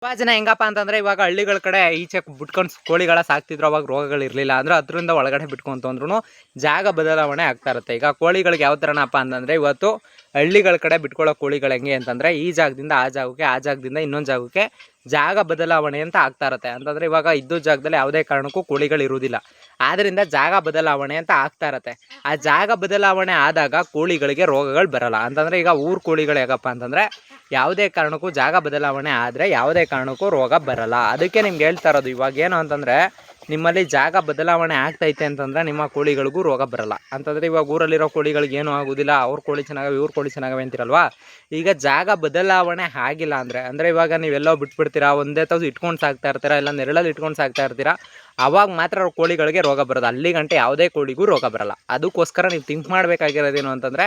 ತುಂಬಾ ಜನ ಹೆಂಗಪ್ಪ ಅಂತಂದ್ರೆ ಇವಾಗ ಹಳ್ಳಿಗಳ ಕಡೆ ಈಚೆ ಬಿಟ್ಕೊಂಡು ಕೋಳಿಗಳ ಸಾಕ್ತಿದ್ರು. ಅವಾಗ ರೋಗಗಳು ಇರಲಿಲ್ಲ ಅಂದ್ರೆ ಅದರಿಂದ ಒಳಗಡೆ ಬಿಟ್ಕೊಂತ ಅಂದ್ರೂ ಜಾಗ ಬದಲಾವಣೆ ಆಗ್ತಾ ಇರುತ್ತೆ. ಈಗ ಕೋಳಿಗಳಿಗೆ ಯಾವ ಥರನಪ್ಪ ಅಂತಂದರೆ ಇವತ್ತು ಹಳ್ಳಿಗಳ ಕಡೆ ಬಿಟ್ಕೊಳ್ಳೋ ಕೋಳಿಗಳು ಹೆಂಗೆ ಅಂತಂದರೆ ಈ ಜಾಗದಿಂದ ಆ ಜಾಗಕ್ಕೆ, ಆ ಜಾಗದಿಂದ ಇನ್ನೊಂದು ಜಾಗಕ್ಕೆ ಜಾಗ ಬದಲಾವಣೆ ಅಂತ ಆಗ್ತಾ ಇರುತ್ತೆ. ಅಂತಂದರೆ ಇವಾಗ ಇದ್ದು ಜಾಗದಲ್ಲಿ ಯಾವುದೇ ಕಾರಣಕ್ಕೂ ಕೋಳಿಗಳು ಇರುವುದಿಲ್ಲ, ಆದ್ದರಿಂದ ಜಾಗ ಬದಲಾವಣೆ ಅಂತ ಆಗ್ತಾ ಇರುತ್ತೆ. ಆ ಜಾಗ ಬದಲಾವಣೆ ಆದಾಗ ಕೋಳಿಗಳಿಗೆ ರೋಗಗಳು ಬರಲ್ಲ. ಅಂತಂದರೆ ಈಗ ಊರು ಕೋಳಿಗಳು ಹೇಗಪ್ಪ ಅಂತಂದರೆ ಯಾವುದೇ ಕಾರಣಕ್ಕೂ ಜಾಗ ಬದಲಾವಣೆ ಆದರೆ ಯಾವುದೇ ಕಾರಣಕ್ಕೂ ರೋಗ ಬರಲ್ಲ. ಅದಕ್ಕೆ ನಿಮ್ಗೆ ಹೇಳ್ತಾ ಇರೋದು ಇವಾಗ ಏನು ಅಂತಂದರೆ ನಿಮ್ಮಲ್ಲಿ ಜಾಗ ಬದಲಾವಣೆ ಆಗ್ತೈತೆ ಅಂತಂದರೆ ನಿಮ್ಮ ಕೋಳಿಗಳಿಗೂ ರೋಗ ಬರಲ್ಲ. ಅಂತಂದರೆ ಇವಾಗ ಊರಲ್ಲಿರೋ ಕೋಳಿಗಳಿಗೆ ಏನೂ ಆಗೋದಿಲ್ಲ, ಅವ್ರ ಕೋಳಿ ಚೆನ್ನಾಗವೆ ಇವ್ರ ಕೋಳಿ ಚೆನ್ನಾಗವೆ ಅಂತಿರಲ್ವಾ. ಈಗ ಜಾಗ ಬದಲಾವಣೆ ಆಗಿಲ್ಲ ಅಂದರೆ ಇವಾಗ ನೀವೆಲ್ಲೋ ಬಿಟ್ಬಿಡ್ತೀರಾ, ಒಂದೇ ತಾವು ಇಟ್ಕೊಂಡು ಸಾಕ್ತಾ ಇರ್ತೀರಾ, ಇಲ್ಲ ನೆರಳಲ್ಲಿ ಇಟ್ಕೊಂಡು ಸಾಕ್ತಾ ಇರ್ತೀರಾ, ಅವಾಗ ಮಾತ್ರ ಕೋಳಿಗಳಿಗೆ ರೋಗ ಬರೋದು. ಅಲ್ಲಿ ಗಂಟೆ ಯಾವುದೇ ಕೋಳಿಗೂ ರೋಗ ಬರಲ್ಲ. ಅದಕ್ಕೋಸ್ಕರ ನೀವು ಥಿಂಕ್ ಮಾಡಬೇಕಾಗಿರೋದೇನು ಅಂತಂದರೆ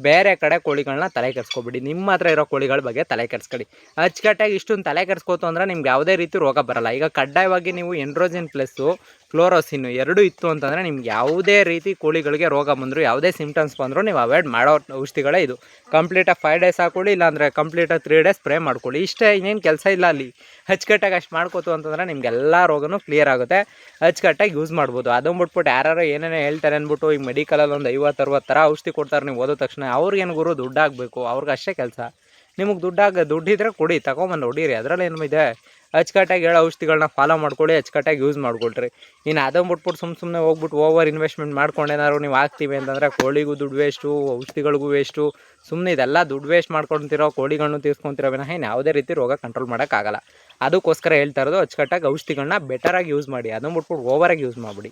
ಬೇರೆ ಕಡೆ ಕೋಳಿಗಳನ್ನ ತಲೆ ಕೆಡಿಸ್ಕೊಬಿಡಿ, ನಿಮ್ಮ ಹತ್ರ ಇರೋ ಕೋಳಿಗಳ ಬಗ್ಗೆ ತಲೆ ಕೆಡಿಸ್ಕೊಳ್ಳಿ. ಅಚ್ಚುಕಟ್ಟಾಗಿ ಇಷ್ಟೊಂದು ತಲೆ ಕೆಡಿಸ್ಕೋತು ಅಂದರೆ ನಿಮ್ಗೆ ಯಾವುದೇ ರೀತಿ ರೋಗ ಬರಲ್ಲ. ಈಗ ಕಡ್ಡಾಯವಾಗಿ ನೀವು ಎಂಡ್ರೋಜಿನ್ ಪ್ಲಸ್ಸು ಫ್ಲೋರೋಸಿನ್ ಎರಡೂ ಇತ್ತು ಅಂತಂದರೆ ನಿಮ್ಗೆ ಯಾವುದೇ ರೀತಿ ಕೋಳಿಗಳಿಗೆ ರೋಗ ಬಂದರೂ ಯಾವುದೇ ಸಿಮ್ಟಮ್ಸ್ ಬಂದರೂ ನೀವು ಅವಾಯ್ಡ್ ಮಾಡೋ ಔಷಧಿಗಳೇ ಇದು. ಕಂಪ್ಲೀಟಾಗಿ 5 ಡೇಸ್ ಹಾಕೊಳ್ಳಿ, ಇಲ್ಲಾಂದರೆ ಕಂಪ್ಲೀಟಾಗಿ 3 ಡೇಸ್ ಸ್ಪ್ರೇ ಮಾಡ್ಕೊಳ್ಳಿ. ಇಷ್ಟೇ, ಇನ್ನೇನು ಕೆಲಸ ಇಲ್ಲ ಅಲ್ಲಿ. ಅಚ್ಚುಕಟ್ಟಾಗಿ ಅಷ್ಟು ಮಾಡ್ಕೋತು ಅಂತಂದರೆ ನಿಮಗೆಲ್ಲ ರೋಗನೂ ಕ್ಲಿಯರ್ ಆಗುತ್ತೆ. ಅಚ್ಚುಕಟ್ಟಾಗಿ ಯೂಸ್ ಮಾಡ್ಬೋದು. ಅದನ್ನು ಬಿಟ್ಬಿಟ್ಟು ಯಾರು ಏನೇನೋ ಹೇಳ್ತಾರೆ ಅಂದ್ಬಿಟ್ಟು ಈಗ ಮೆಡಿಕಲಲ್ಲಿ ಒಂದು 50-60 ಥರ ಔಷಧಿ ಕೊಡ್ತಾರೆ. ನೀವು ಓದೋ ತಕ್ಷಣ ಅವ್ರಿಗೇನು ಗುರು ದುಡ್ಡು ಆಗಬೇಕು, ಅವ್ರಿಗೆ ಅಷ್ಟೇ ಕೆಲಸ. ನಿಮಗೆ ದುಡ್ಡಿದ್ರೆ ಕೊಡಿ, ತಗೊಂಬಂದು ಹೊಡೀರಿ, ಅದರಲ್ಲಿ ಏನು ಇದೆ. ಅಚ್ಚುಕಟ್ಟಾಗಿ ಹೇಳೋ ಔಷಧಿಗಳನ್ನ ಫಾಲೋ ಮಾಡ್ಕೊಳ್ಳಿ, ಅಚ್ಚುಕಟ್ಟಾಗಿ ಯೂಸ್ ಮಾಡ್ಕೊಳ್ರಿ. ಇನ್ನು ಅದನ್ನು ಬಿಟ್ಬಿಟ್ಟು ಸುಮ್ಮನೆ ಹೋಗ್ಬಿಟ್ಟು ಓವರ್ ಇನ್ವೆಸ್ಟ್ಮೆಂಟ್ ಮಾಡ್ಕೊಂಡೇನಾದ್ರು ನೀವು ಹಾಕ್ತೀವಿ ಅಂತಂದರೆ ಕೋಳಿಗೂ ದುಡ್ಡು ವೇಸ್ಟು, ಔಷಧಿಗಳಿಗೂ ವೇಸ್ಟು. ಸುಮ್ಮನೆ ಇದೆಲ್ಲ ದುಡ್ಡು ವೇಸ್ಟ್ ಮಾಡ್ಕೊತಿರೋ, ಕೋಳಿಗಳನ್ನೂ ತೀರ್ಸ್ಕೊತಿರೋ ವಿನಃ ಇನ್ನು ಯಾವುದೇ ರೀತಿ ರೋಗ ಕಂಟ್ರೋಲ್ ಮಾಡೋಕ್ಕಾಗಲ್ಲ. ಅದಕ್ಕೋಸ್ಕರ ಹೇಳ್ತಾ ಇರೋದು ಅಚ್ಚುಕಟ್ಟಾಗಿ ಔಷಧಿಗಳನ್ನ ಬೆಟರಾಗಿ ಯೂಸ್ ಮಾಡಿ, ಅದನ್ನು ಬಿಟ್ಬಿಟ್ಟು ಓವರಾಗಿ ಯೂಸ್ ಮಾಡಿಬಿಡಿ.